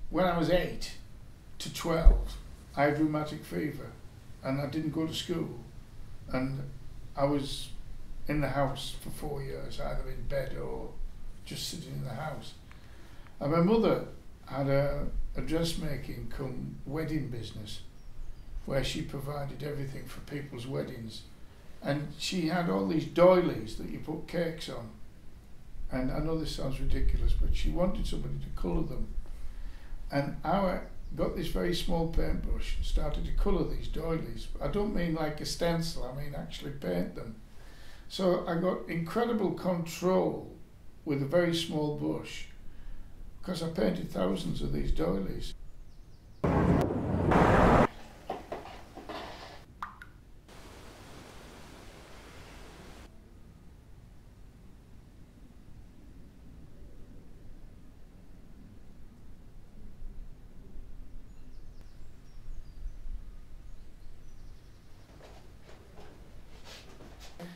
when I was 8 to 12, I had rheumatic fever and I didn't go to school, and I was in the house for 4 years, either in bed or just sitting in the house. And my mother had a dressmaking cum wedding business where she provided everything for people's weddings, and she had all these doilies that you put cakes on. And I know this sounds ridiculous, but she wanted somebody to colour them. And I got this very small paintbrush and started to colour these doilies. I don't mean like a stencil, I mean actually paint them. So I got incredible control with a very small brush, because I painted thousands of these doilies.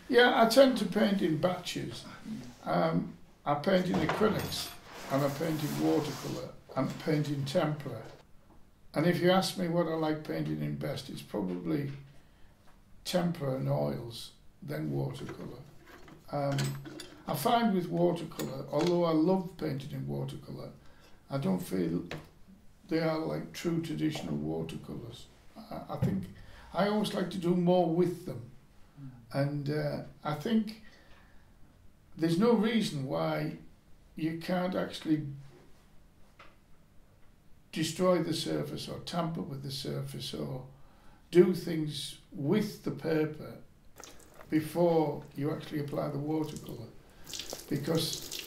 Yeah, I tend to paint in batches. I paint in acrylics, and I paint in watercolour, and I paint in tempera. And if you ask me what I like painting in best, it's probably tempera and oils, then watercolour. I find with watercolour, although I love painting in watercolour, I don't feel they are like true traditional watercolours. I think I always like to do more with them. And I think there's no reason why you can't actually destroy the surface or tamper with the surface or do things with the paper before you actually apply the watercolour. Because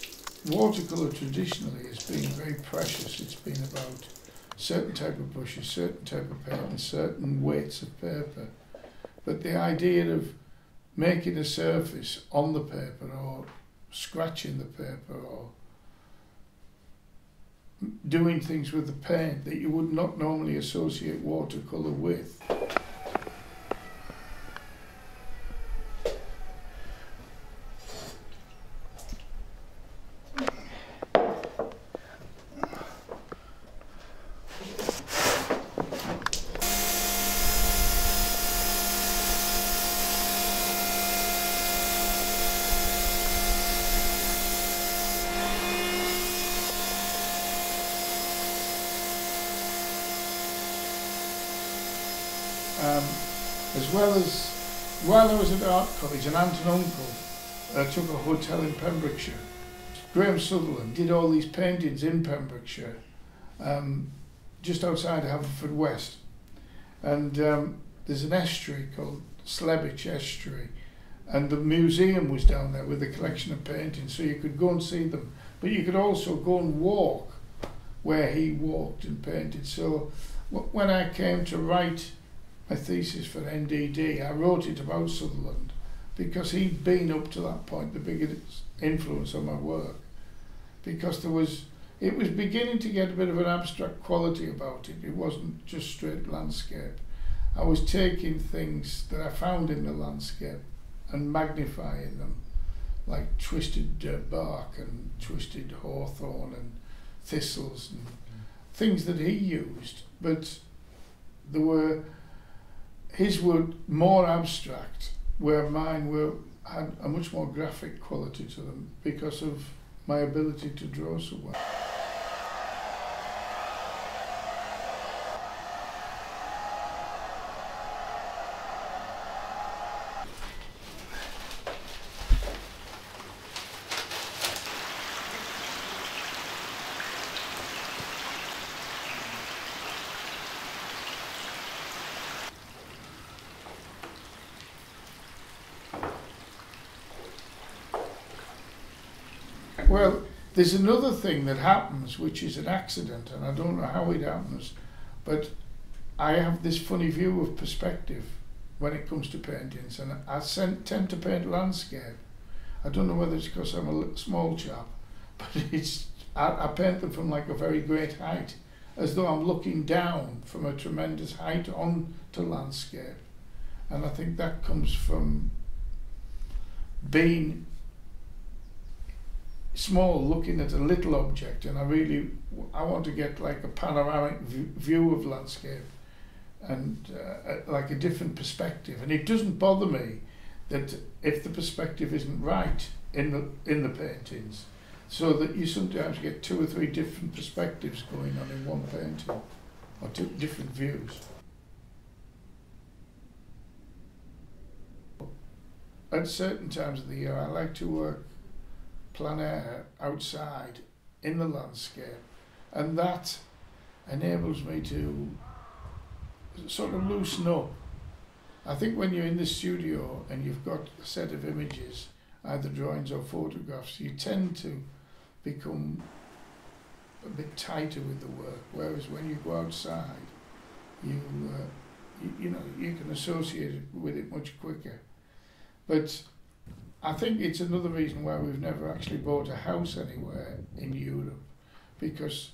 watercolour traditionally has been very precious. It's been about certain type of brushes, certain type of paint and certain weights of paper. But the idea of making a surface on the paper or scratching the paper or doing things with the paint that you would not normally associate watercolour with. As well as, while I was at art college, an aunt and uncle took a hotel in Pembrokeshire. Graham Sutherland did all these paintings in Pembrokeshire, just outside Haverfordwest. And there's an estuary called Slebich Estuary, and the museum was down there with a collection of paintings, so you could go and see them. But you could also go and walk where he walked and painted. So when I came to write my thesis for NDD, I wrote it about Sutherland because he'd been up to that point the biggest influence on my work, because it was beginning to get a bit of an abstract quality about it. It wasn't just straight landscape. I was taking things that I found in the landscape and magnifying them, like twisted bark and twisted hawthorn and thistles and things that he used, but his were more abstract, where mine had a much more graphic quality to them because of my ability to draw so well. Well, there's another thing that happens, which is an accident, and I don't know how it happens, but I have this funny view of perspective when it comes to paintings, and I tend to paint landscape. I don't know whether it's because I'm a small chap, but I paint them from like a very great height, as though I'm looking down from a tremendous height onto landscape. And I think that comes from being small, looking at a little object, and I want to get like a panoramic view of landscape and like a different perspective. And it doesn't bother me that if the perspective isn't right in the paintings, so that you sometimes get 2 or 3 different perspectives going on in one painting, or 2 different views. At certain times of the year, I like to work plein air, outside, in the landscape, and that enables me to sort of loosen up. I think when you're in the studio and you've got a set of images, either drawings or photographs, you tend to become a bit tighter with the work, whereas when you go outside, you know, you can associate it with it much quicker. But I think it's another reason why we've never actually bought a house anywhere in Europe, because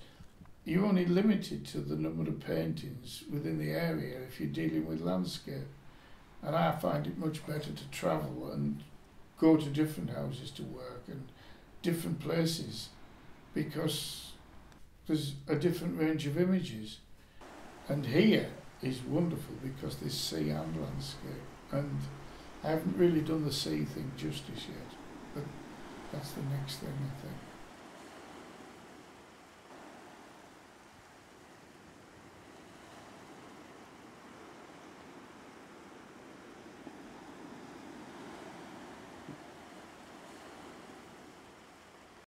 you're only limited to the number of paintings within the area if you're dealing with landscape. And I find it much better to travel and go to different houses to work and different places, because there's a different range of images. And here is wonderful because there's sea and landscape, and I haven't really done the sea thing justice yet, but that's the next thing, I think.